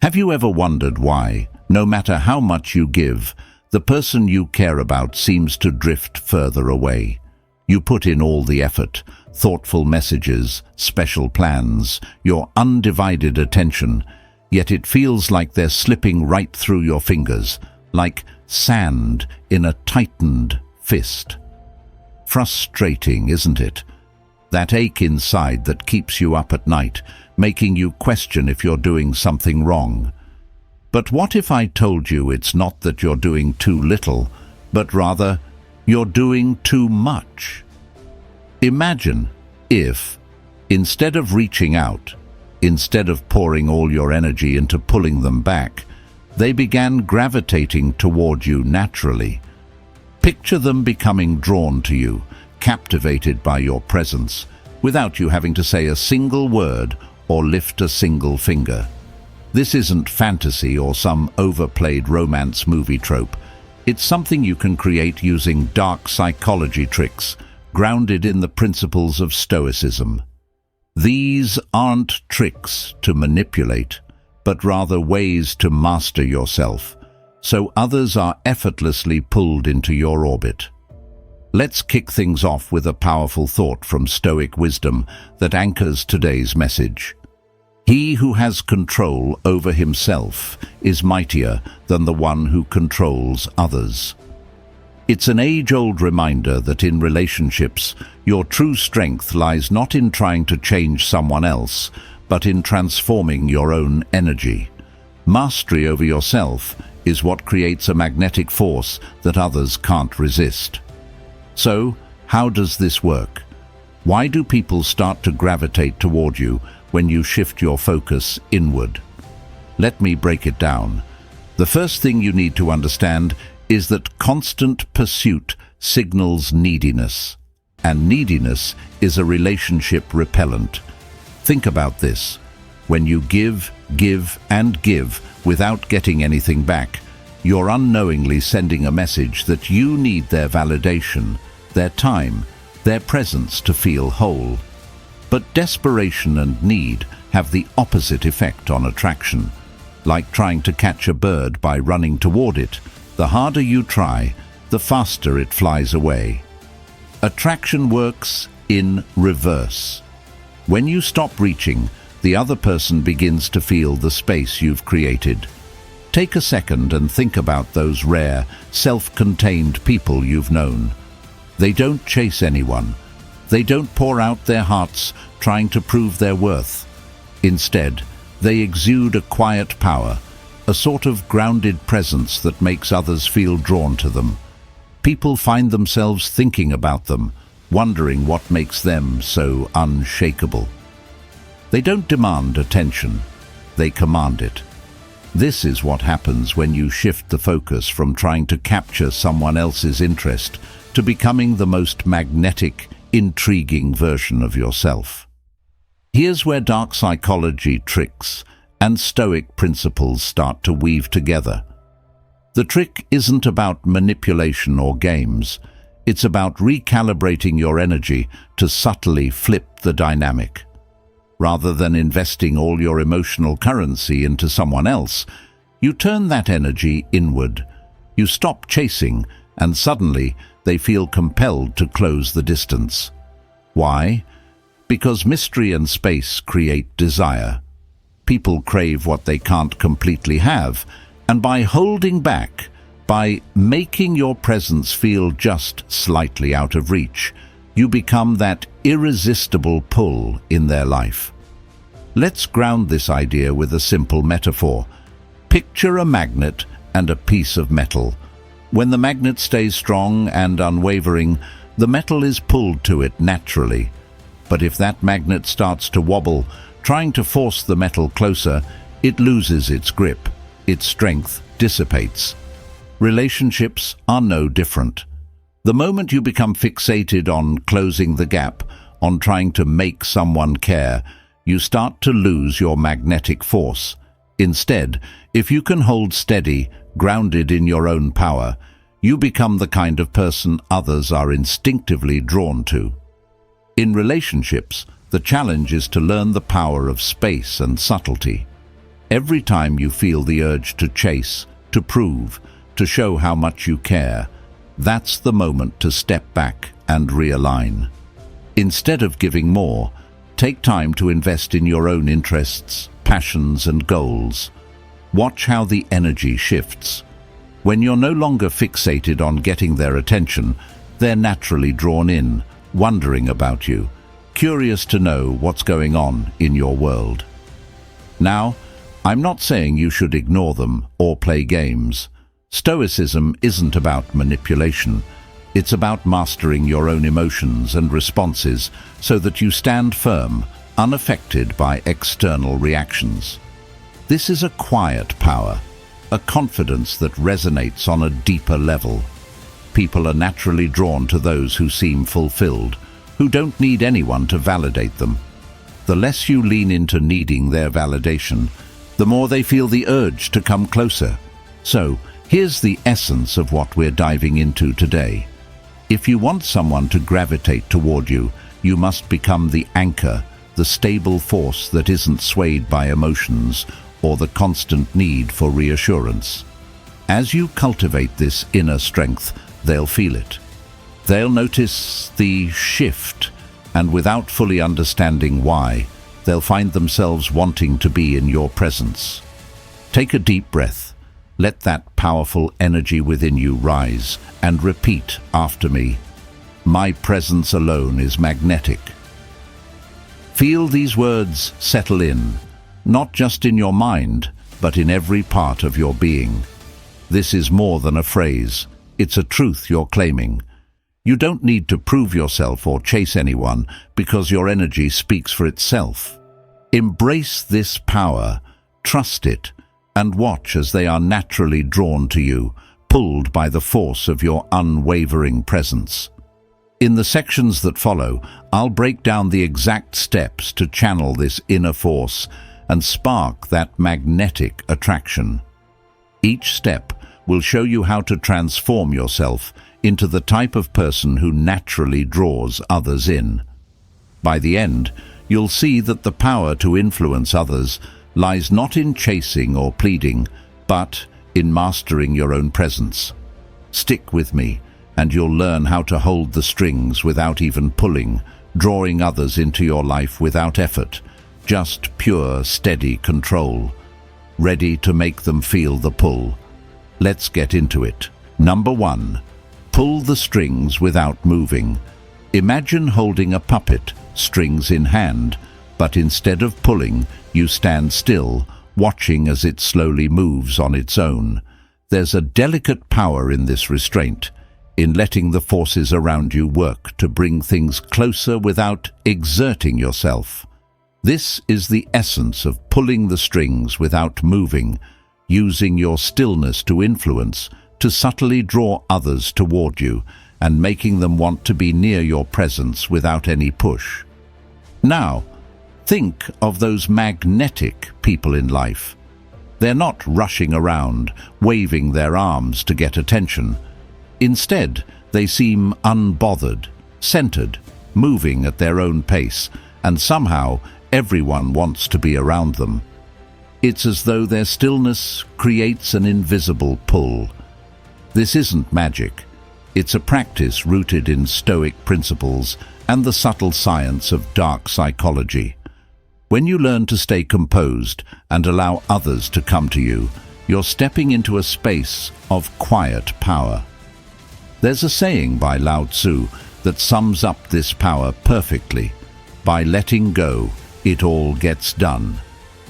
Have you ever wondered why, no matter how much you give, the person you care about seems to drift further away? You put in all the effort, thoughtful messages, special plans, your undivided attention, yet it feels like they're slipping right through your fingers, like sand in a tightened fist. Frustrating, isn't it? That ache inside that keeps you up at night, making you question if you're doing something wrong. But what if I told you it's not that you're doing too little, but rather you're doing too much? Imagine if, instead of reaching out, instead of pouring all your energy into pulling them back, they began gravitating toward you naturally. Picture them becoming drawn to you, captivated by your presence, without you having to say a single word or lift a single finger. This isn't fantasy or some overplayed romance movie trope. It's something you can create using dark psychology tricks, grounded in the principles of Stoicism. These aren't tricks to manipulate, but rather ways to master yourself, so others are effortlessly pulled into your orbit. Let's kick things off with a powerful thought from Stoic wisdom that anchors today's message. He who has control over himself is mightier than the one who controls others. It's an age-old reminder that in relationships, your true strength lies not in trying to change someone else, but in transforming your own energy. Mastery over yourself is what creates a magnetic force that others can't resist. So, how does this work? Why do people start to gravitate toward you when you shift your focus inward? Let me break it down. The first thing you need to understand is that constant pursuit signals neediness, and neediness is a relationship repellent. Think about this. When you give, and give without getting anything back, you're unknowingly sending a message that you need their validation, their time, their presence to feel whole. But desperation and need have the opposite effect on attraction. Like trying to catch a bird by running toward it, the harder you try, the faster it flies away. Attraction works in reverse. When you stop reaching, the other person begins to feel the space you've created. Take a second and think about those rare, self-contained people you've known. They don't chase anyone. They don't pour out their hearts trying to prove their worth. Instead, they exude a quiet power, a sort of grounded presence that makes others feel drawn to them. People find themselves thinking about them, wondering what makes them so unshakable. They don't demand attention, they command it. This is what happens when you shift the focus from trying to capture someone else's interest to becoming the most magnetic, intriguing version of yourself. Here's where dark psychology tricks and Stoic principles start to weave together. The trick isn't about manipulation or games. It's about recalibrating your energy to subtly flip the dynamic. Rather than investing all your emotional currency into someone else, you turn that energy inward. You stop chasing, and suddenly they feel compelled to close the distance. Why? Because mystery and space create desire. People crave what they can't completely have, and by holding back, by making your presence feel just slightly out of reach, you become that irresistible pull in their life. Let's ground this idea with a simple metaphor. Picture a magnet and a piece of metal. When the magnet stays strong and unwavering, the metal is pulled to it naturally. But if that magnet starts to wobble, trying to force the metal closer, it loses its grip, its strength dissipates. Relationships are no different. The moment you become fixated on closing the gap, on trying to make someone care, you start to lose your magnetic force. Instead, if you can hold steady, grounded in your own power, you become the kind of person others are instinctively drawn to. In relationships, the challenge is to learn the power of space and subtlety. Every time you feel the urge to chase, to prove, to show how much you care, that's the moment to step back and realign. Instead of giving more, take time to invest in your own interests, passions, and goals. Watch how the energy shifts. When you're no longer fixated on getting their attention, they're naturally drawn in, wondering about you, curious to know what's going on in your world. Now, I'm not saying you should ignore them or play games. Stoicism isn't about manipulation. It's about mastering your own emotions and responses so that you stand firm, unaffected by external reactions. This is a quiet power, a confidence that resonates on a deeper level. People are naturally drawn to those who seem fulfilled, who don't need anyone to validate them. The less you lean into needing their validation, the more they feel the urge to come closer. So, here's the essence of what we're diving into today. If you want someone to gravitate toward you, you must become the anchor, the stable force that isn't swayed by emotions or the constant need for reassurance. As you cultivate this inner strength, they'll feel it. They'll notice the shift, and without fully understanding why, they'll find themselves wanting to be in your presence. Take a deep breath. Let that powerful energy within you rise, and repeat after me. My presence alone is magnetic. Feel these words settle in, not just in your mind, but in every part of your being. This is more than a phrase. It's a truth you're claiming. You don't need to prove yourself or chase anyone because your energy speaks for itself. Embrace this power, trust it, and watch as they are naturally drawn to you, pulled by the force of your unwavering presence. In the sections that follow, I'll break down the exact steps to channel this inner force and spark that magnetic attraction. Each step will show you how to transform yourself into the type of person who naturally draws others in. By the end, you'll see that the power to influence others lies not in chasing or pleading, but in mastering your own presence. Stick with me, and you'll learn how to hold the strings without even pulling, drawing others into your life without effort, just pure, steady control. Ready to make them feel the pull? Let's get into it. Number 1. Pull the strings without moving. Imagine holding a puppet, strings in hand, but instead of pulling, you stand still, watching as it slowly moves on its own. There's a delicate power in this restraint, in letting the forces around you work to bring things closer without exerting yourself. This is the essence of pulling the strings without moving, using your stillness to influence, to subtly draw others toward you, and making them want to be near your presence without any push. Now, think of those magnetic people in life. They're not rushing around, waving their arms to get attention. Instead, they seem unbothered, centered, moving at their own pace, and somehow everyone wants to be around them. It's as though their stillness creates an invisible pull. This isn't magic. It's a practice rooted in Stoic principles and the subtle science of dark psychology. When you learn to stay composed and allow others to come to you, you're stepping into a space of quiet power. There's a saying by Lao Tzu that sums up this power perfectly. By letting go, it all gets done.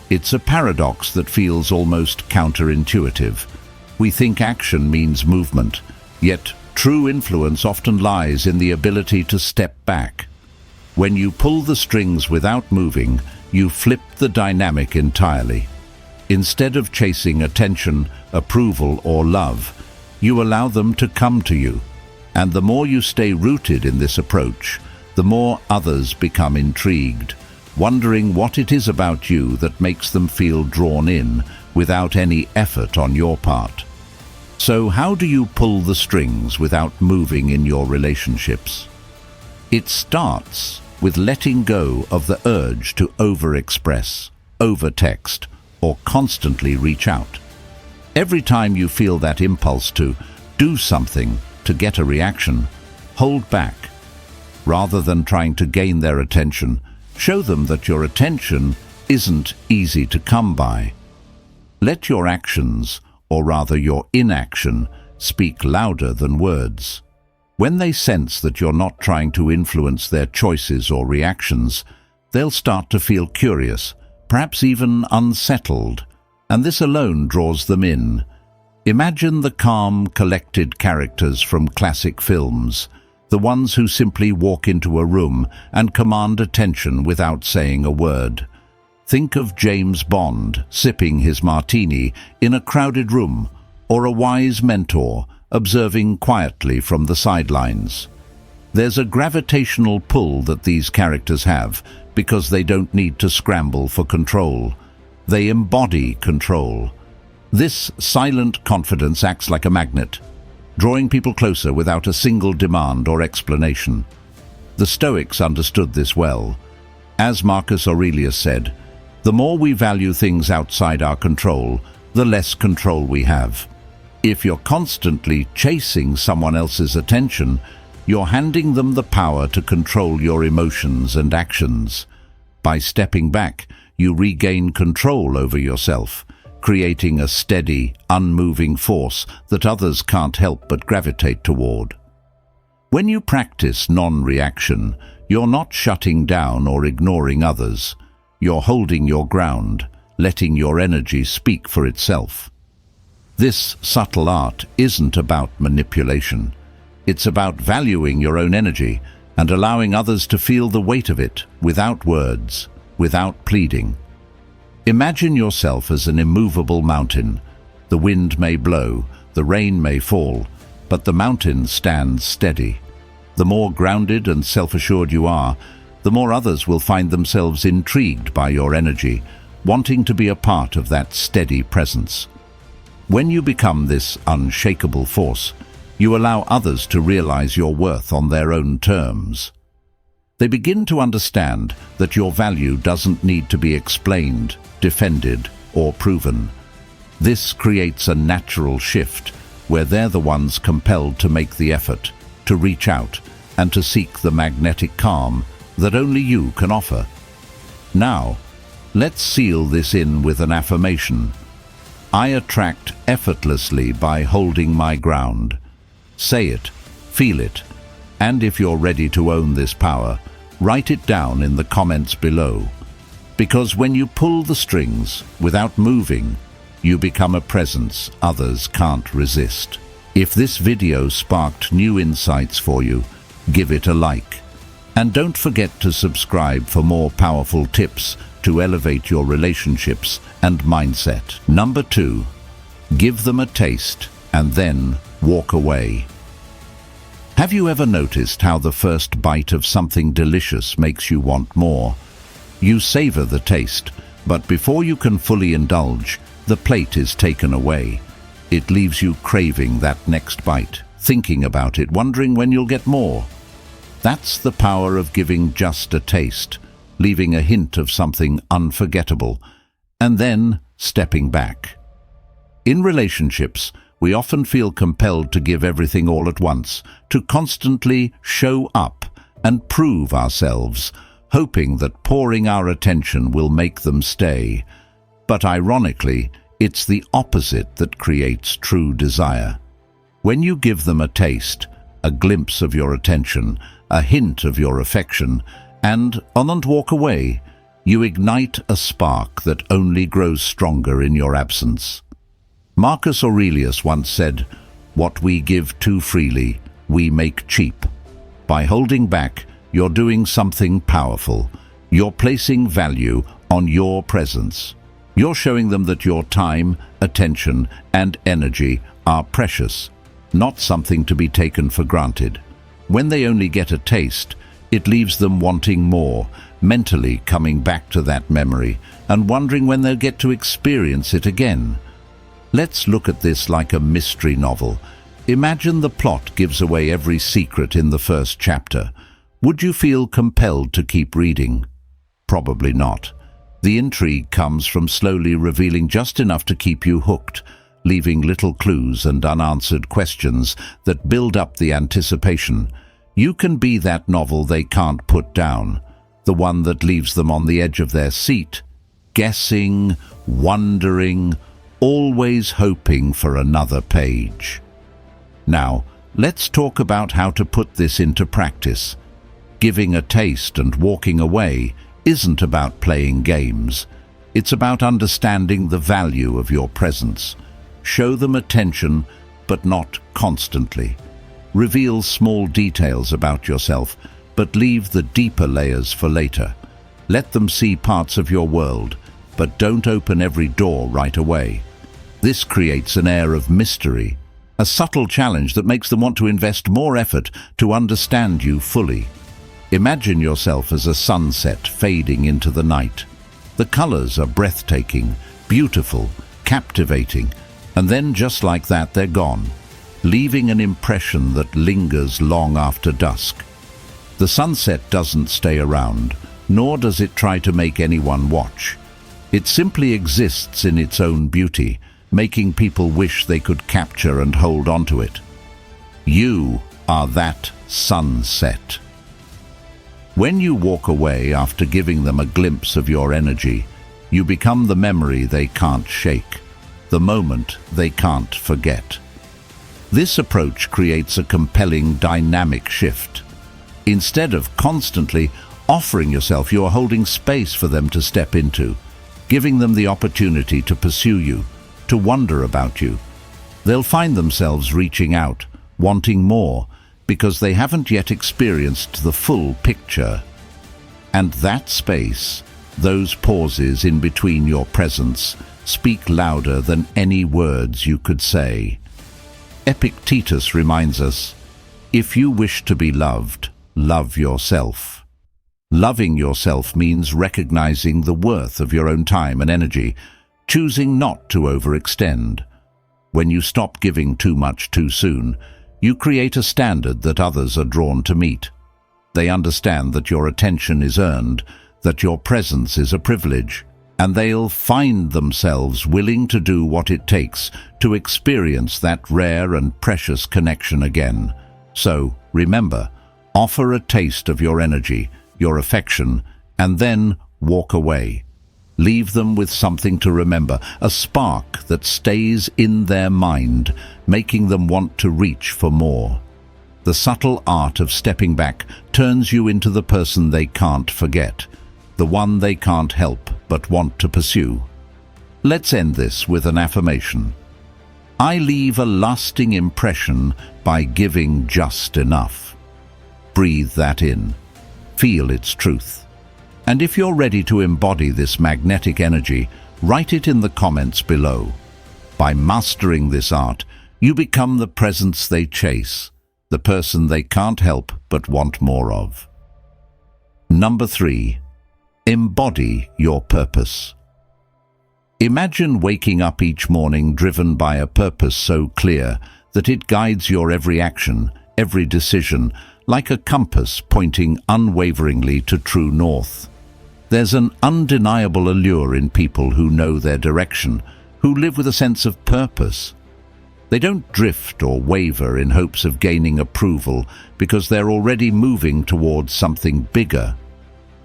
It's a paradox that feels almost counterintuitive. We think action means movement, yet true influence often lies in the ability to step back. When you pull the strings without moving, you flip the dynamic entirely. Instead of chasing attention, approval, or love, you allow them to come to you. And the more you stay rooted in this approach, the more others become intrigued, wondering what it is about you that makes them feel drawn in without any effort on your part. So how do you pull the strings without moving in your relationships? It starts with letting go of the urge to overexpress, overtext, or constantly reach out. Every time you feel that impulse to do something to get a reaction, hold back. Rather than trying to gain their attention, show them that your attention isn't easy to come by. Let your actions, or rather your inaction, speak louder than words. When they sense that you're not trying to influence their choices or reactions, they'll start to feel curious, perhaps even unsettled, and this alone draws them in. Imagine the calm, collected characters from classic films, the ones who simply walk into a room and command attention without saying a word. Think of James Bond sipping his martini in a crowded room, or a wise mentor observing quietly from the sidelines. There's a gravitational pull that these characters have because they don't need to scramble for control. They embody control. This silent confidence acts like a magnet, drawing people closer without a single demand or explanation. The Stoics understood this well. As Marcus Aurelius said, "The more we value things outside our control, the less control we have." If you're constantly chasing someone else's attention, you're handing them the power to control your emotions and actions. By stepping back, you regain control over yourself, creating a steady, unmoving force that others can't help but gravitate toward. When you practice non-reaction, you're not shutting down or ignoring others. You're holding your ground, letting your energy speak for itself. This subtle art isn't about manipulation. It's about valuing your own energy and allowing others to feel the weight of it without words, without pleading. Imagine yourself as an immovable mountain. The wind may blow, the rain may fall, but the mountain stands steady. The more grounded and self-assured you are, the more others will find themselves intrigued by your energy, wanting to be a part of that steady presence. When you become this unshakable force, you allow others to realize your worth on their own terms. They begin to understand that your value doesn't need to be explained, defended, or proven. This creates a natural shift where they're the ones compelled to make the effort, to reach out, and to seek the magnetic calm that only you can offer. Now, let's seal this in with an affirmation. I attract effortlessly by holding my ground. Say it, feel it, and if you're ready to own this power, write it down in the comments below. Because when you pull the strings without moving, you become a presence others can't resist. If this video sparked new insights for you, give it a like. And don't forget to subscribe for more powerful tips to elevate your relationships and mindset. Number 2, give them a taste and then walk away. Have you ever noticed how the first bite of something delicious makes you want more? You savor the taste, but before you can fully indulge, the plate is taken away. It leaves you craving that next bite, thinking about it, wondering when you'll get more. That's the power of giving just a taste, leaving a hint of something unforgettable, and then stepping back. In relationships, we often feel compelled to give everything all at once, to constantly show up and prove ourselves, hoping that pouring our attention will make them stay. But ironically, it's the opposite that creates true desire. When you give them a taste, a glimpse of your attention, a hint of your affection, and walk away, you ignite a spark that only grows stronger in your absence. Marcus Aurelius once said, "What we give too freely, we make cheap." By holding back, you're doing something powerful. You're placing value on your presence. You're showing them that your time, attention, and energy are precious, not something to be taken for granted. When they only get a taste, it leaves them wanting more, mentally coming back to that memory and wondering when they'll get to experience it again. Let's look at this like a mystery novel. Imagine the plot gives away every secret in the first chapter. Would you feel compelled to keep reading? Probably not. The intrigue comes from slowly revealing just enough to keep you hooked, leaving little clues and unanswered questions that build up the anticipation. You can be that novel they can't put down, the one that leaves them on the edge of their seat, guessing, wondering, always hoping for another page. Now, let's talk about how to put this into practice. Giving a taste and walking away isn't about playing games. It's about understanding the value of your presence. Show them attention, but not constantly. Reveal small details about yourself, but leave the deeper layers for later. Let them see parts of your world, but don't open every door right away. This creates an air of mystery, a subtle challenge that makes them want to invest more effort to understand you fully. Imagine yourself as a sunset fading into the night. The colors are breathtaking, beautiful, captivating, and then just like that they're gone, leaving an impression that lingers long after dusk. The sunset doesn't stay around, nor does it try to make anyone watch. It simply exists in its own beauty, making people wish they could capture and hold onto it. You are that sunset. When you walk away after giving them a glimpse of your energy, you become the memory they can't shake, the moment they can't forget. This approach creates a compelling dynamic shift. Instead of constantly offering yourself, you are holding space for them to step into, giving them the opportunity to pursue you, to wonder about you. They'll find themselves reaching out, wanting more, because they haven't yet experienced the full picture. And that space, those pauses in between your presence, speak louder than any words you could say. Epictetus reminds us, if you wish to be loved, love yourself. Loving yourself means recognizing the worth of your own time and energy, choosing not to overextend. When you stop giving too much too soon, you create a standard that others are drawn to meet. They understand that your attention is earned, that your presence is a privilege, and they'll find themselves willing to do what it takes to experience that rare and precious connection again. So, remember, offer a taste of your energy, your affection, and then walk away. Leave them with something to remember, a spark that stays in their mind, making them want to reach for more. The subtle art of stepping back turns you into the person they can't forget, the one they can't help but want to pursue. Let's end this with an affirmation. I leave a lasting impression by giving just enough. Breathe that in. Feel its truth. And if you're ready to embody this magnetic energy, write it in the comments below. By mastering this art, you become the presence they chase, the person they can't help but want more of. Number 3. Embody your purpose. Imagine waking up each morning driven by a purpose so clear that it guides your every action, every decision, like a compass pointing unwaveringly to true north. There's an undeniable allure in people who know their direction, who live with a sense of purpose. They don't drift or waver in hopes of gaining approval because they're already moving towards something bigger.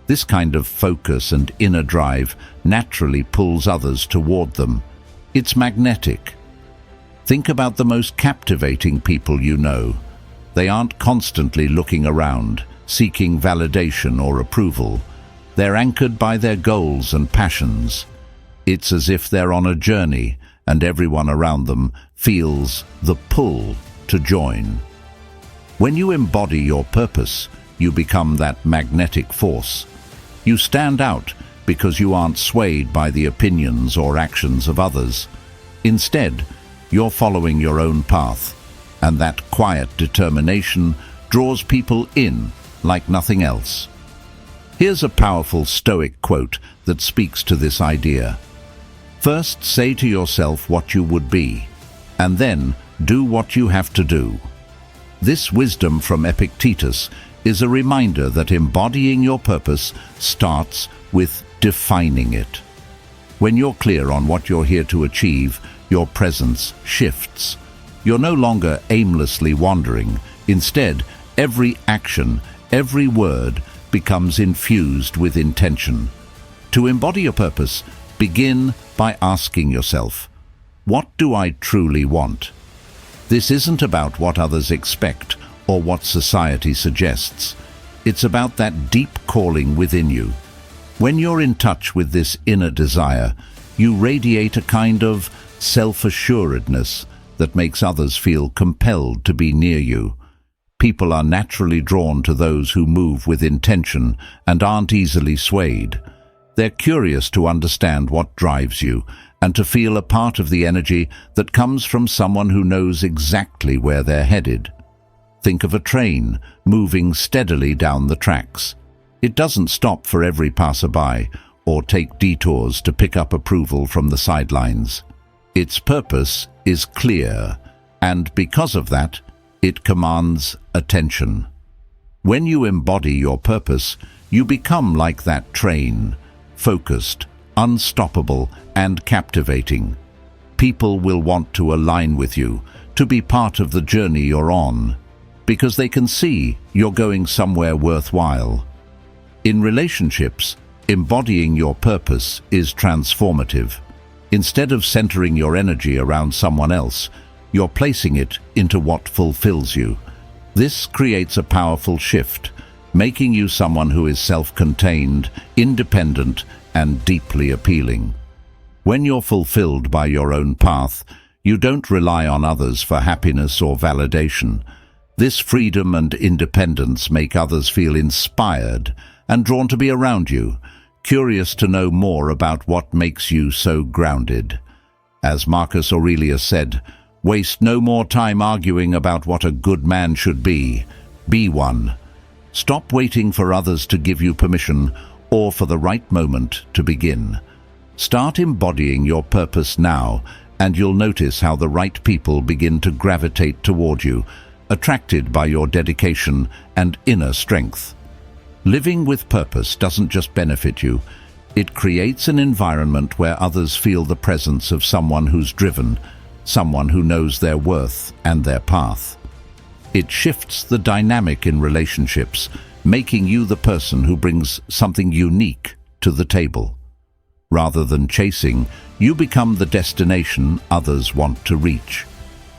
This kind of focus and inner drive naturally pulls others toward them. It's magnetic. Think about the most captivating people you know. They aren't constantly looking around, seeking validation or approval. They're anchored by their goals and passions. It's as if they're on a journey, and everyone around them feels the pull to join. When you embody your purpose, you become that magnetic force. You stand out because you aren't swayed by the opinions or actions of others. Instead, you're following your own path, and that quiet determination draws people in like nothing else. Here's a powerful Stoic quote that speaks to this idea. First, say to yourself what you would be, and then do what you have to do. This wisdom from Epictetus is a reminder that embodying your purpose starts with defining it. When you're clear on what you're here to achieve, your presence shifts. You're no longer aimlessly wandering. Instead, every action, every word becomes infused with intention. To embody your purpose, begin by asking yourself, what do I truly want? This isn't about what others expect or what society suggests. It's about that deep calling within you. When you're in touch with this inner desire, you radiate a kind of self-assuredness that makes others feel compelled to be near you. People are naturally drawn to those who move with intention and aren't easily swayed. They're curious to understand what drives you and to feel a part of the energy that comes from someone who knows exactly where they're headed. Think of a train moving steadily down the tracks. It doesn't stop for every passerby or take detours to pick up approval from the sidelines. Its purpose is clear, and because of that, it commands attention. When you embody your purpose, you become like that train, focused, unstoppable, and captivating. People will want to align with you, to be part of the journey you're on, because they can see you're going somewhere worthwhile. In relationships, embodying your purpose is transformative. Instead of centering your energy around someone else, you're placing it into what fulfills you. This creates a powerful shift, making you someone who is self-contained, independent, and deeply appealing. When you're fulfilled by your own path, you don't rely on others for happiness or validation. This freedom and independence make others feel inspired and drawn to be around you, curious to know more about what makes you so grounded. As Marcus Aurelius said, "Waste no more time arguing about what a good man should be. Be one." Stop waiting for others to give you permission or for the right moment to begin. Start embodying your purpose now, and you'll notice how the right people begin to gravitate toward you, attracted by your dedication and inner strength. Living with purpose doesn't just benefit you, it creates an environment where others feel the presence of someone who's driven, someone who knows their worth and their path. It shifts the dynamic in relationships, making you the person who brings something unique to the table. Rather than chasing, you become the destination others want to reach.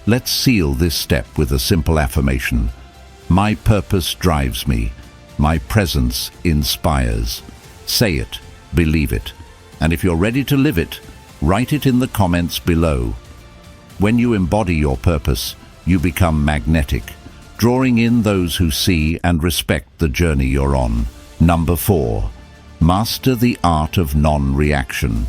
Let's seal this step with a simple affirmation. My purpose drives me. My presence inspires. Say it, believe it, and if you're ready to live it, write it in the comments below. When you embody your purpose, you become magnetic, drawing in those who see and respect the journey you're on. Number 4. Master the art of non-reaction.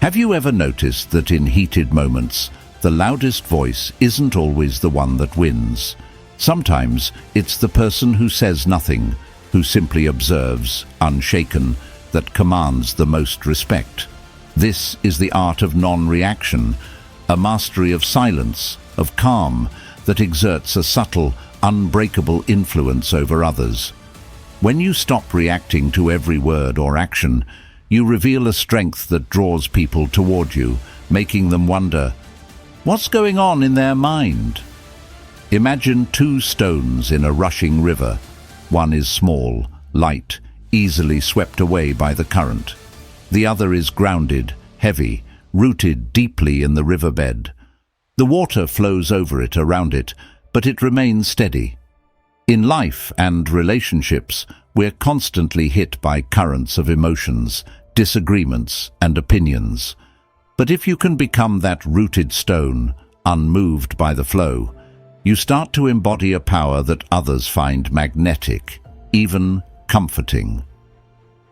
Have you ever noticed that in heated moments, the loudest voice isn't always the one that wins? Sometimes it's the person who says nothing, who simply observes, unshaken, that commands the most respect. This is the art of non-reaction, a mastery of silence, of calm, that exerts a subtle, unbreakable influence over others. When you stop reacting to every word or action, you reveal a strength that draws people toward you, making them wonder, what's going on in their mind? Imagine two stones in a rushing river. One is small, light, easily swept away by the current. The other is grounded, heavy, rooted deeply in the riverbed. The water flows over it, around it, but it remains steady. In life and relationships, we're constantly hit by currents of emotions, disagreements, and opinions. But if you can become that rooted stone, unmoved by the flow, you start to embody a power that others find magnetic, even comforting.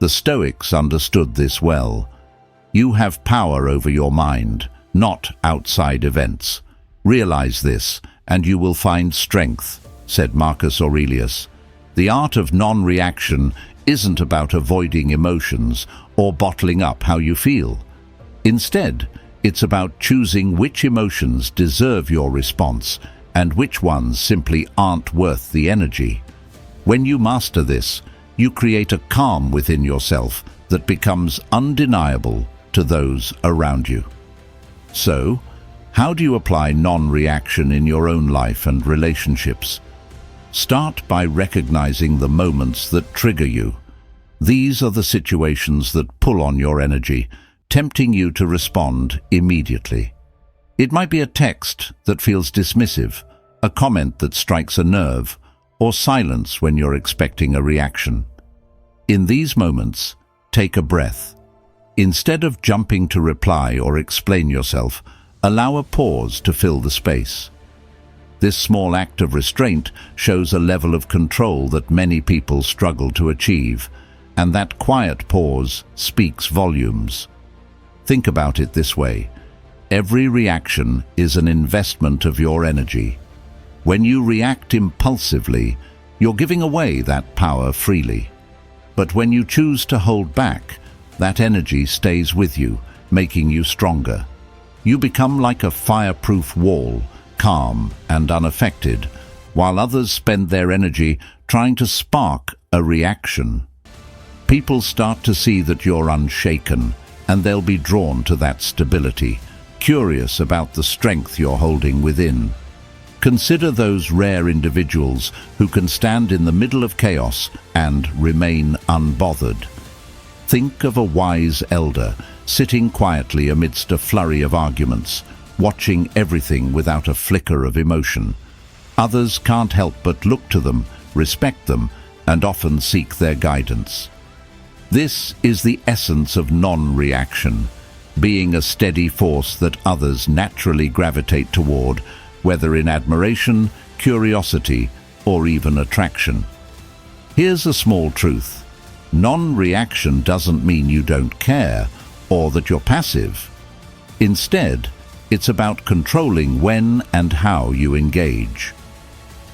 The Stoics understood this well. You have power over your mind, not outside events. Realize this, and you will find strength, said Marcus Aurelius. The art of non-reaction isn't about avoiding emotions or bottling up how you feel. Instead, it's about choosing which emotions deserve your response and which ones simply aren't worth the energy. When you master this, you create a calm within yourself that becomes undeniable to those around you. So, how do you apply non-reaction in your own life and relationships? Start by recognizing the moments that trigger you. These are the situations that pull on your energy, tempting you to respond immediately. It might be a text that feels dismissive, a comment that strikes a nerve, or silence when you're expecting a reaction. In these moments, take a breath. Instead of jumping to reply or explain yourself, allow a pause to fill the space. This small act of restraint shows a level of control that many people struggle to achieve, and that quiet pause speaks volumes. Think about it this way. Every reaction is an investment of your energy. When you react impulsively, you're giving away that power freely. But when you choose to hold back, that energy stays with you, making you stronger. You become like a fireproof wall, calm and unaffected, while others spend their energy trying to spark a reaction. People start to see that you're unshaken, and they'll be drawn to that stability, curious about the strength you're holding within. Consider those rare individuals who can stand in the middle of chaos and remain unbothered. Think of a wise elder sitting quietly amidst a flurry of arguments, watching everything without a flicker of emotion. Others can't help but look to them, respect them, and often seek their guidance. This is the essence of non-reaction, being a steady force that others naturally gravitate toward, whether in admiration, curiosity, or even attraction. Here's a small truth. Non-reaction doesn't mean you don't care or that you're passive. Instead, it's about controlling when and how you engage.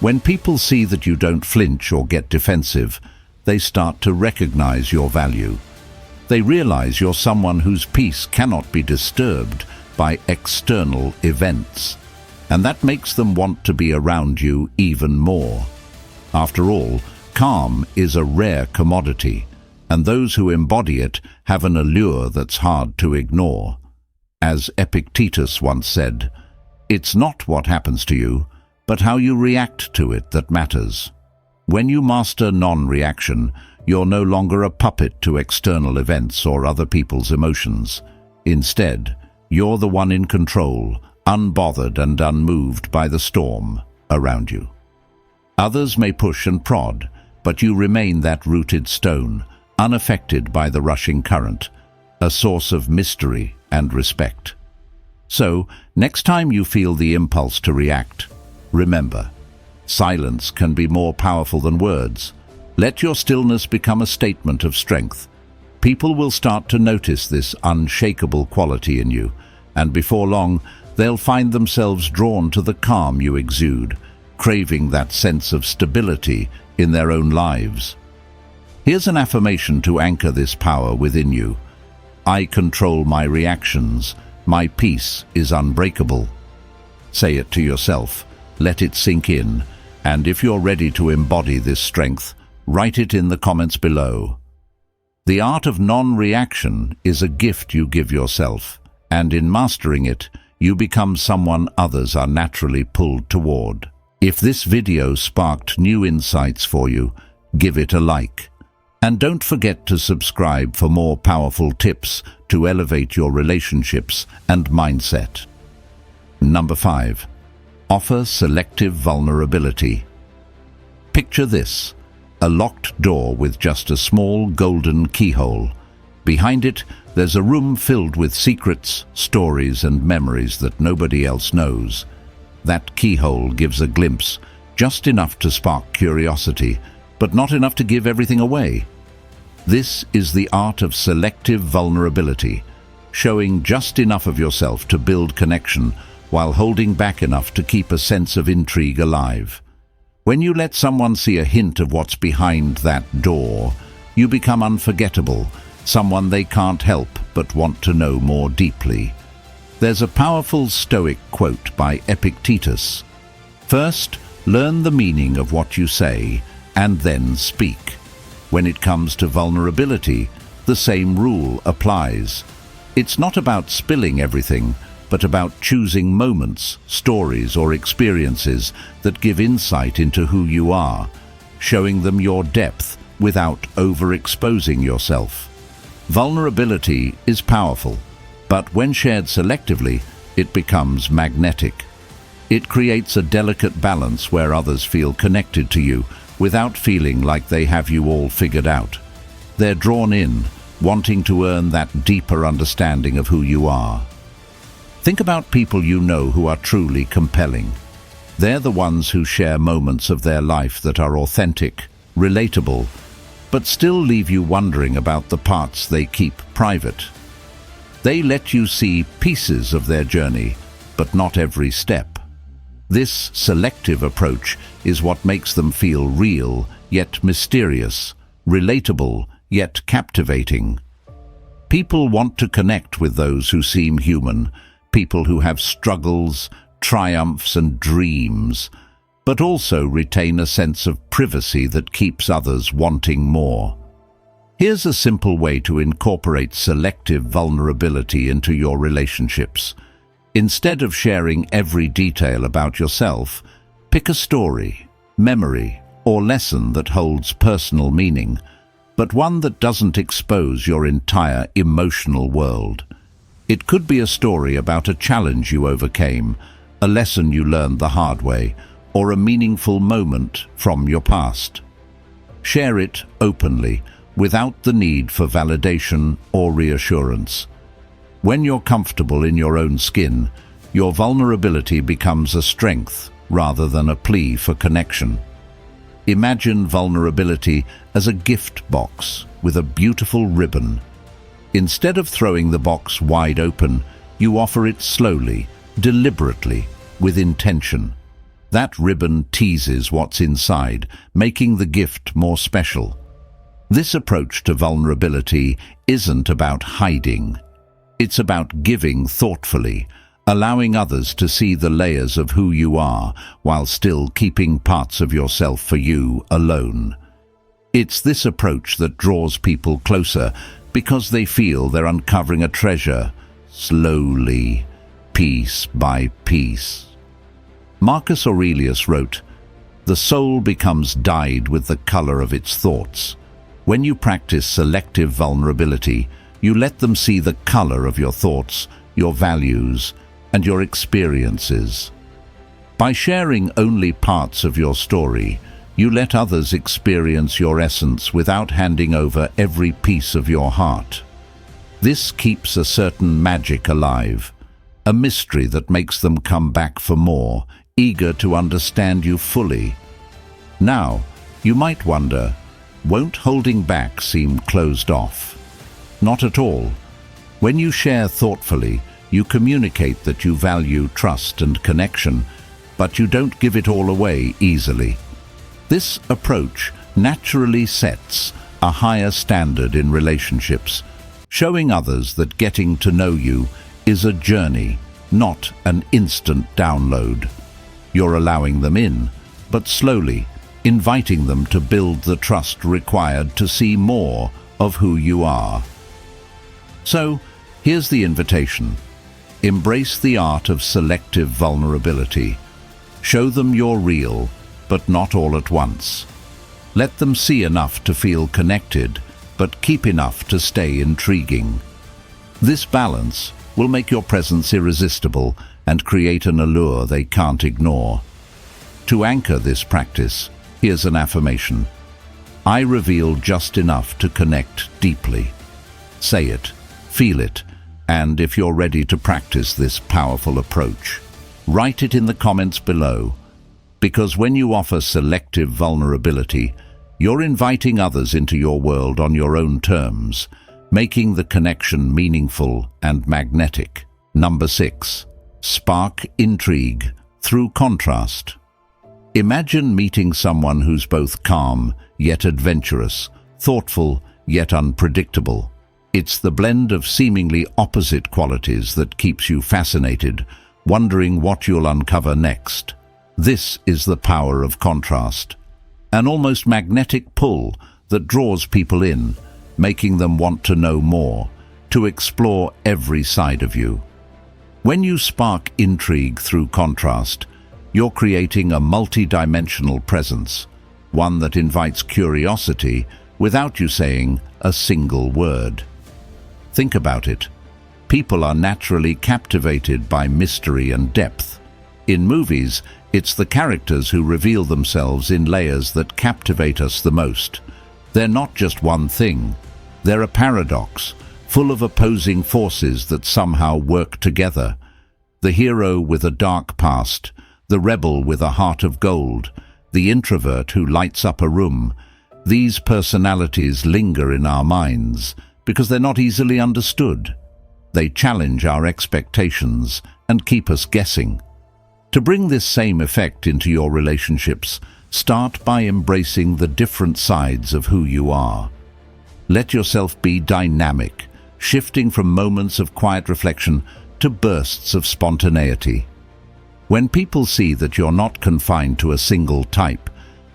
When people see that you don't flinch or get defensive, they start to recognize your value. They realize you're someone whose peace cannot be disturbed by external events, and that makes them want to be around you even more. After all, calm is a rare commodity, and those who embody it have an allure that's hard to ignore. As Epictetus once said, "It's not what happens to you, but how you react to it that matters." When you master non-reaction, you're no longer a puppet to external events or other people's emotions. Instead, you're the one in control, unbothered and unmoved by the storm around you. Others may push and prod, but you remain that rooted stone, unaffected by the rushing current, a source of mystery and respect. So, next time you feel the impulse to react, remember, silence can be more powerful than words. Let your stillness become a statement of strength. People will start to notice this unshakable quality in you, and before long, they'll find themselves drawn to the calm you exude, craving that sense of stability in their own lives. Here's an affirmation to anchor this power within you. I control my reactions. My peace is unbreakable. Say it to yourself. Let it sink in. And if you're ready to embody this strength, write it in the comments below. The art of non-reaction is a gift you give yourself, and in mastering it, you become someone others are naturally pulled toward. If this video sparked new insights for you, give it a like. And don't forget to subscribe for more powerful tips to elevate your relationships and mindset. Number 5. Offer selective vulnerability. Picture this, a locked door with just a small golden keyhole. Behind it, there's a room filled with secrets, stories, and memories that nobody else knows. That keyhole gives a glimpse, just enough to spark curiosity, but not enough to give everything away. This is the art of selective vulnerability, showing just enough of yourself to build connection while holding back enough to keep a sense of intrigue alive. When you let someone see a hint of what's behind that door, you become unforgettable, someone they can't help but want to know more deeply. There's a powerful Stoic quote by Epictetus. First, learn the meaning of what you say, and then speak. When it comes to vulnerability, the same rule applies. It's not about spilling everything, but about choosing moments, stories, or experiences that give insight into who you are, showing them your depth without overexposing yourself. Vulnerability is powerful, but when shared selectively, it becomes magnetic. It creates a delicate balance where others feel connected to you without feeling like they have you all figured out. They're drawn in, wanting to earn that deeper understanding of who you are. Think about people you know who are truly compelling. They're the ones who share moments of their life that are authentic, relatable, but still leave you wondering about the parts they keep private. They let you see pieces of their journey, but not every step. This selective approach is what makes them feel real, yet mysterious, relatable, yet captivating. People want to connect with those who seem human, people who have struggles, triumphs, and dreams, but also retain a sense of privacy that keeps others wanting more. Here's a simple way to incorporate selective vulnerability into your relationships. Instead of sharing every detail about yourself, pick a story, memory, or lesson that holds personal meaning, but one that doesn't expose your entire emotional world. It could be a story about a challenge you overcame, a lesson you learned the hard way, or a meaningful moment from your past. Share it openly, without the need for validation or reassurance. When you're comfortable in your own skin, your vulnerability becomes a strength rather than a plea for connection. Imagine vulnerability as a gift box with a beautiful ribbon. Instead of throwing the box wide open, you offer it slowly, deliberately, with intention. That ribbon teases what's inside, making the gift more special. This approach to vulnerability isn't about hiding. It's about giving thoughtfully, allowing others to see the layers of who you are while still keeping parts of yourself for you alone. It's this approach that draws people closer because they feel they're uncovering a treasure, slowly, piece by piece. Marcus Aurelius wrote, "The soul becomes dyed with the color of its thoughts." When you practice selective vulnerability, you let them see the color of your thoughts, your values, and your experiences. By sharing only parts of your story, you let others experience your essence without handing over every piece of your heart. This keeps a certain magic alive, a mystery that makes them come back for more, eager to understand you fully. Now, you might wonder, won't holding back seem closed off? Not at all. When you share thoughtfully, you communicate that you value trust and connection, but you don't give it all away easily. This approach naturally sets a higher standard in relationships, showing others that getting to know you is a journey, not an instant download. You're allowing them in, but slowly, inviting them to build the trust required to see more of who you are. So, here's the invitation. Embrace the art of selective vulnerability. Show them you're real, but not all at once. Let them see enough to feel connected, but keep enough to stay intriguing. This balance will make your presence irresistible and create an allure they can't ignore. To anchor this practice, here's an affirmation. I reveal just enough to connect deeply. Say it, feel it, and if you're ready to practice this powerful approach, write it in the comments below. Because when you offer selective vulnerability, you're inviting others into your world on your own terms, making the connection meaningful and magnetic. Number 6. Spark intrigue through contrast. Imagine meeting someone who's both calm yet adventurous, thoughtful yet unpredictable. It's the blend of seemingly opposite qualities that keeps you fascinated, wondering what you'll uncover next. This is the power of contrast, an almost magnetic pull that draws people in, making them want to know more, to explore every side of you. When you spark intrigue through contrast, you're creating a multi-dimensional presence, one that invites curiosity without you saying a single word. Think about it. People are naturally captivated by mystery and depth. In movies, it's the characters who reveal themselves in layers that captivate us the most. They're not just one thing. They're a paradox, full of opposing forces that somehow work together. The hero with a dark past, the rebel with a heart of gold, the introvert who lights up a room. These personalities linger in our minds because they're not easily understood. They challenge our expectations and keep us guessing. To bring this same effect into your relationships, start by embracing the different sides of who you are. Let yourself be dynamic, shifting from moments of quiet reflection to bursts of spontaneity. When people see that you're not confined to a single type,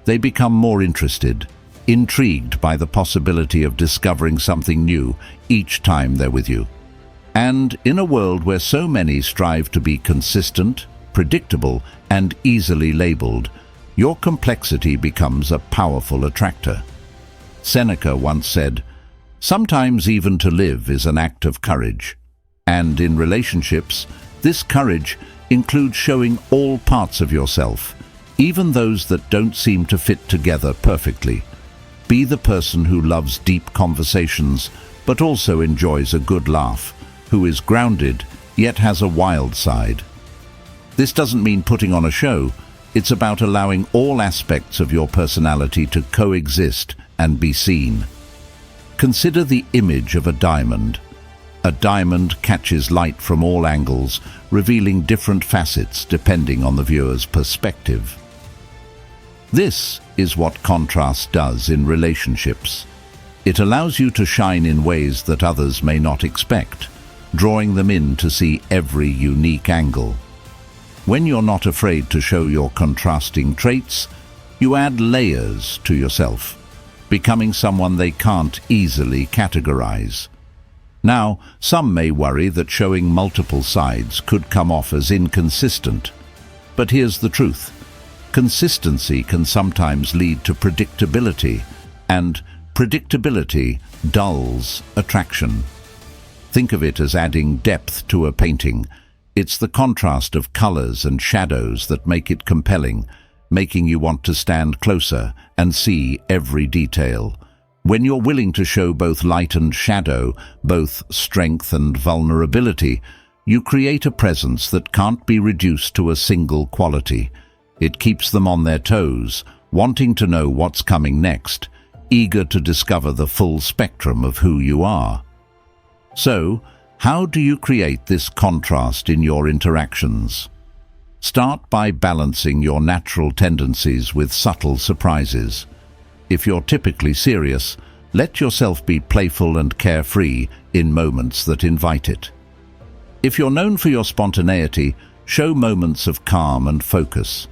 they become more interested, intrigued by the possibility of discovering something new each time they're with you. And in a world where so many strive to be consistent, predictable, and easily labeled, your complexity becomes a powerful attractor. Seneca once said, "Sometimes even to live is an act of courage." And in relationships, this courage includes showing all parts of yourself, even those that don't seem to fit together perfectly. Be the person who loves deep conversations, but also enjoys a good laugh, who is grounded, yet has a wild side. This doesn't mean putting on a show. It's about allowing all aspects of your personality to coexist and be seen. Consider the image of a diamond. A diamond catches light from all angles, revealing different facets depending on the viewer's perspective. This is what contrast does in relationships. It allows you to shine in ways that others may not expect, drawing them in to see every unique angle. When you're not afraid to show your contrasting traits, you add layers to yourself, becoming someone they can't easily categorize. Now, some may worry that showing multiple sides could come off as inconsistent. But here's the truth. Consistency can sometimes lead to predictability, and predictability dulls attraction. Think of it as adding depth to a painting. It's the contrast of colors and shadows that make it compelling, making you want to stand closer and see every detail. When you're willing to show both light and shadow, both strength and vulnerability, you create a presence that can't be reduced to a single quality. It keeps them on their toes, wanting to know what's coming next, eager to discover the full spectrum of who you are. So, how do you create this contrast in your interactions? Start by balancing your natural tendencies with subtle surprises. If you're typically serious, let yourself be playful and carefree in moments that invite it. If you're known for your spontaneity, show moments of calm and focus.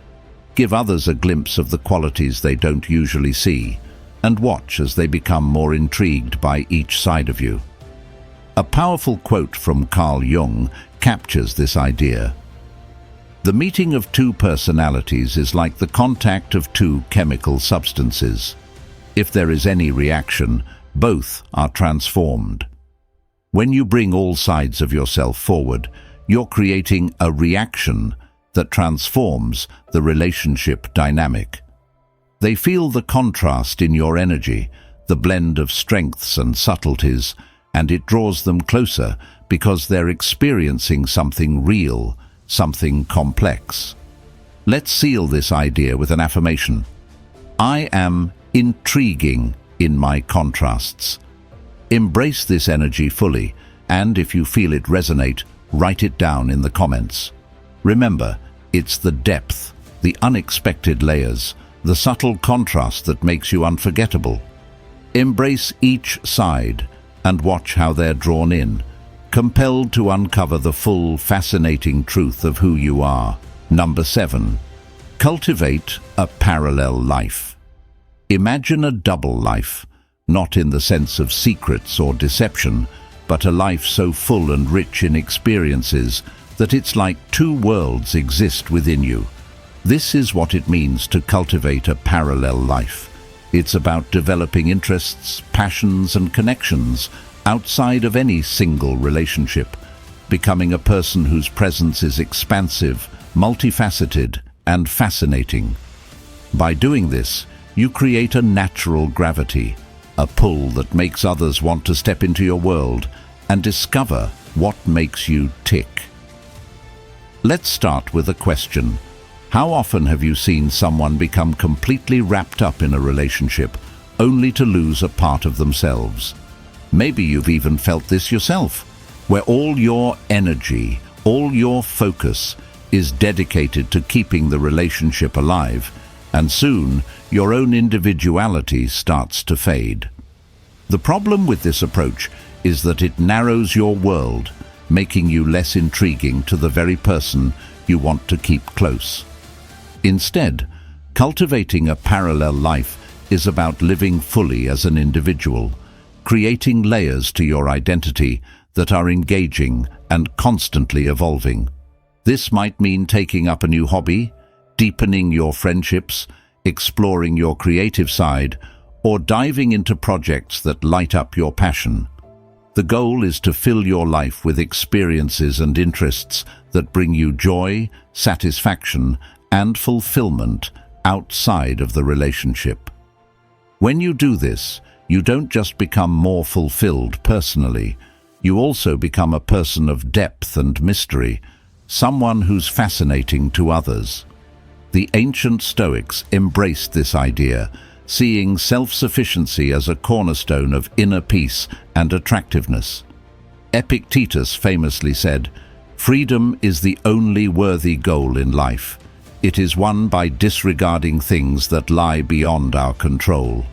Give others a glimpse of the qualities they don't usually see, and watch as they become more intrigued by each side of you. A powerful quote from Carl Jung captures this idea. The meeting of two personalities is like the contact of two chemical substances. If there is any reaction, both are transformed. When you bring all sides of yourself forward, you're creating a reaction that transforms the relationship dynamic. They feel the contrast in your energy, the blend of strengths and subtleties, and it draws them closer because they're experiencing something real, something complex. Let's seal this idea with an affirmation. I am intriguing in my contrasts. Embrace this energy fully, and if you feel it resonate, write it down in the comments. Remember, it's the depth, the unexpected layers, the subtle contrast that makes you unforgettable. Embrace each side and watch how they're drawn in, compelled to uncover the full, fascinating truth of who you are. Number 7. Cultivate a parallel life. Imagine a double life, not in the sense of secrets or deception, but a life so full and rich in experiences that it's like two worlds exist within you. This is what it means to cultivate a parallel life. It's about developing interests, passions, and connections outside of any single relationship, becoming a person whose presence is expansive, multifaceted, and fascinating. By doing this, you create a natural gravity, a pull that makes others want to step into your world and discover what makes you tick. Let's start with a question. How often have you seen someone become completely wrapped up in a relationship only to lose a part of themselves? Maybe you've even felt this yourself, where all your energy, all your focus is dedicated to keeping the relationship alive, and soon your own individuality starts to fade. The problem with this approach is that it narrows your world, making you less intriguing to the very person you want to keep close. Instead, cultivating a parallel life is about living fully as an individual, creating layers to your identity that are engaging and constantly evolving. This might mean taking up a new hobby, deepening your friendships, exploring your creative side, or diving into projects that light up your passion. The goal is to fill your life with experiences and interests that bring you joy, satisfaction, and fulfillment outside of the relationship. When you do this, you don't just become more fulfilled personally, you also become a person of depth and mystery, someone who's fascinating to others. The ancient Stoics embraced this idea, seeing self-sufficiency as a cornerstone of inner peace and attractiveness. Epictetus famously said, "Freedom is the only worthy goal in life. It is won by disregarding things that lie beyond our control."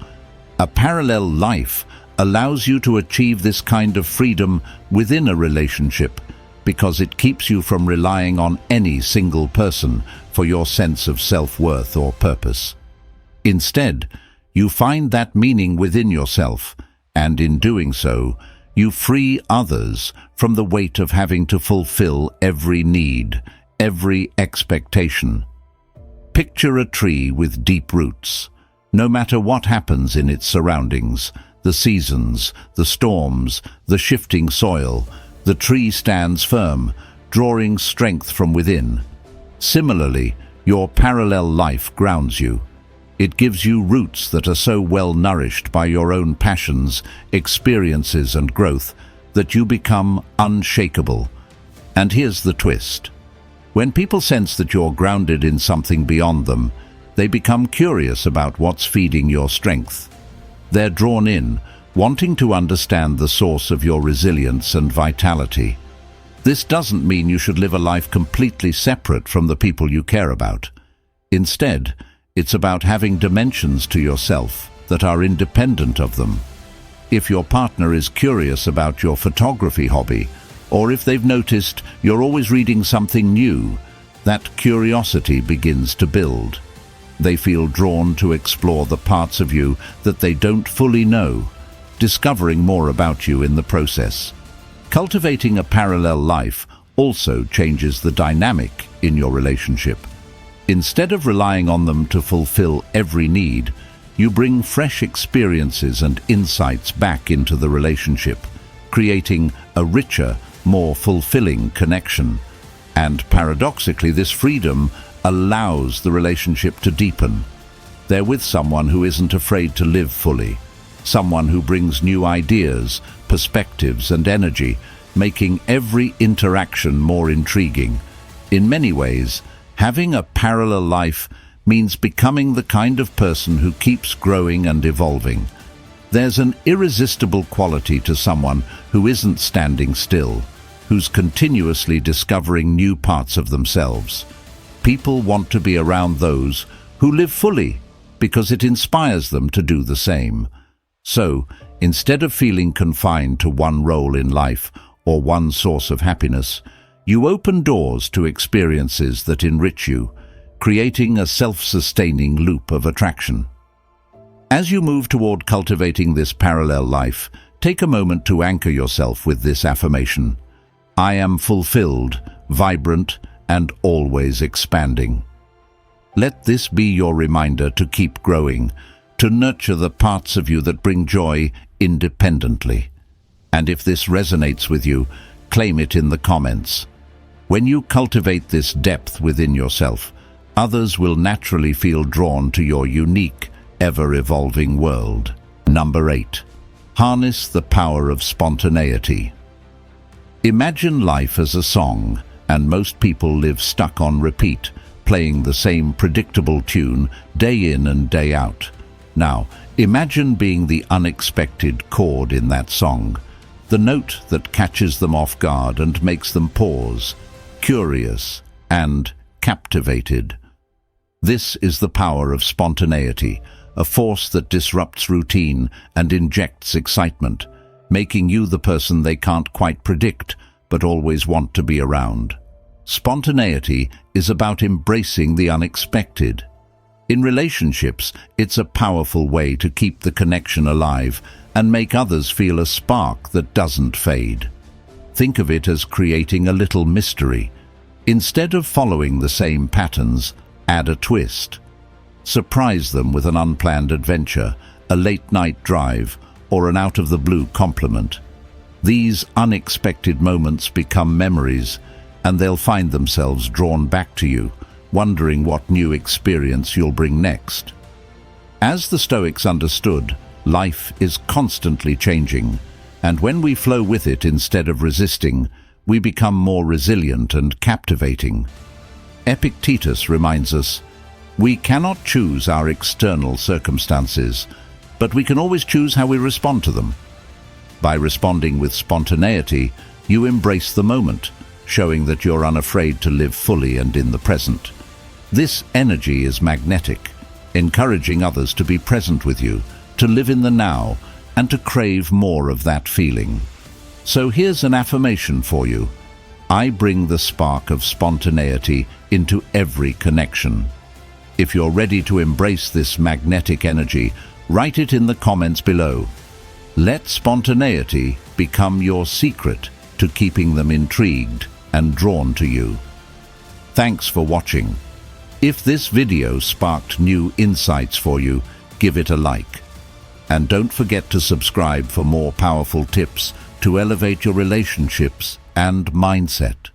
A parallel life allows you to achieve this kind of freedom within a relationship because it keeps you from relying on any single person for your sense of self-worth or purpose. Instead, you find that meaning within yourself, and in doing so, you free others from the weight of having to fulfill every need, every expectation. Picture a tree with deep roots. No matter what happens in its surroundings, the seasons, the storms, the shifting soil, the tree stands firm, drawing strength from within. Similarly, your parallel life grounds you. It gives you roots that are so well nourished by your own passions, experiences, and growth that you become unshakable. And here's the twist. When people sense that you're grounded in something beyond them, they become curious about what's feeding your strength. They're drawn in, wanting to understand the source of your resilience and vitality. This doesn't mean you should live a life completely separate from the people you care about. Instead, it's about having dimensions to yourself that are independent of them. If your partner is curious about your photography hobby, or if they've noticed you're always reading something new, that curiosity begins to build. They feel drawn to explore the parts of you that they don't fully know, discovering more about you in the process. Cultivating a parallel life also changes the dynamic in your relationship. Instead of relying on them to fulfill every need, you bring fresh experiences and insights back into the relationship, creating a richer, more fulfilling connection. And paradoxically, this freedom allows the relationship to deepen. They're with someone who isn't afraid to live fully, someone who brings new ideas, perspectives, and energy, making every interaction more intriguing. In many ways, having a parallel life means becoming the kind of person who keeps growing and evolving. There's an irresistible quality to someone who isn't standing still, who's continuously discovering new parts of themselves. People want to be around those who live fully because it inspires them to do the same. So, instead of feeling confined to one role in life or one source of happiness, you open doors to experiences that enrich you, creating a self-sustaining loop of attraction. As you move toward cultivating this parallel life, take a moment to anchor yourself with this affirmation. I am fulfilled, vibrant, and always expanding. Let this be your reminder to keep growing, to nurture the parts of you that bring joy independently. And if this resonates with you, claim it in the comments. When you cultivate this depth within yourself, others will naturally feel drawn to your unique, ever-evolving world. Number 8. Harness the power of spontaneity. Imagine life as a song, and most people live stuck on repeat, playing the same predictable tune day in and day out. Now, imagine being the unexpected chord in that song, the note that catches them off guard and makes them pause, curious and captivated. This is the power of spontaneity, a force that disrupts routine and injects excitement, making you the person they can't quite predict but always want to be around. Spontaneity is about embracing the unexpected. In relationships, it's a powerful way to keep the connection alive and make others feel a spark that doesn't fade. Think of it as creating a little mystery. Instead of following the same patterns, add a twist. Surprise them with an unplanned adventure, a late-night drive, or an out-of-the-blue compliment. These unexpected moments become memories, and they'll find themselves drawn back to you, wondering what new experience you'll bring next. As the Stoics understood, life is constantly changing, and when we flow with it instead of resisting, we become more resilient and captivating. Epictetus reminds us, we cannot choose our external circumstances, but we can always choose how we respond to them. By responding with spontaneity, you embrace the moment, showing that you're unafraid to live fully and in the present. This energy is magnetic, encouraging others to be present with you, to live in the now, and to crave more of that feeling. So here's an affirmation for you. I bring the spark of spontaneity into every connection. If you're ready to embrace this magnetic energy, write it in the comments below. Let spontaneity become your secret to keeping them intrigued and drawn to you. Thanks for watching. If this video sparked new insights for you, give it a like. And don't forget to subscribe for more powerful tips to elevate your relationships and mindset.